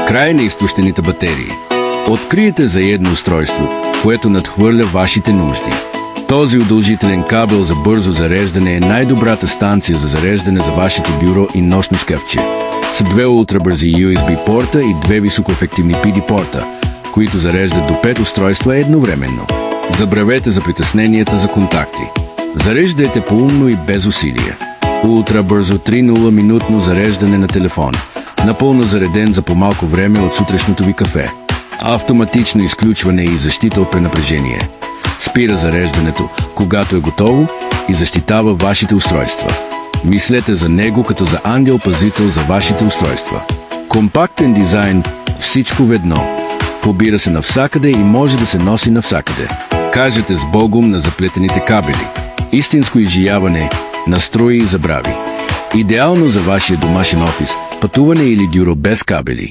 Край на изпущените батерии. Откриете заедно устройство, което надхвърля вашите нужди. Този удължителен кабел за бързо зареждане е най-добрата станция за зареждане за вашето бюро и нощно шкафче. С 2 ултрабързи USB порта и 2 високоефективни PD порта, които зареждат до 5 устройства едновременно. Забравете за притесненията за контакти. Зареждайте поумно и без усилие. Ултрабързо 3-0-минутно зареждане на телефон. Напълно зареден за по-малко време от сутрешното ви кафе. Автоматично изключване и защита от пренапрежение. Спира зареждането, когато е готово, и защитава вашите устройства. Мислете за него като за ангел-пазител за вашите устройства. Компактен дизайн, всичко в едно. Побира се навсякъде и може да се носи навсякъде. Кажете с Богом на заплетените кабели. Истинско изживяване, настрои и забрави. Идеално за вашия домашен офис, пътуване или бюро без кабели.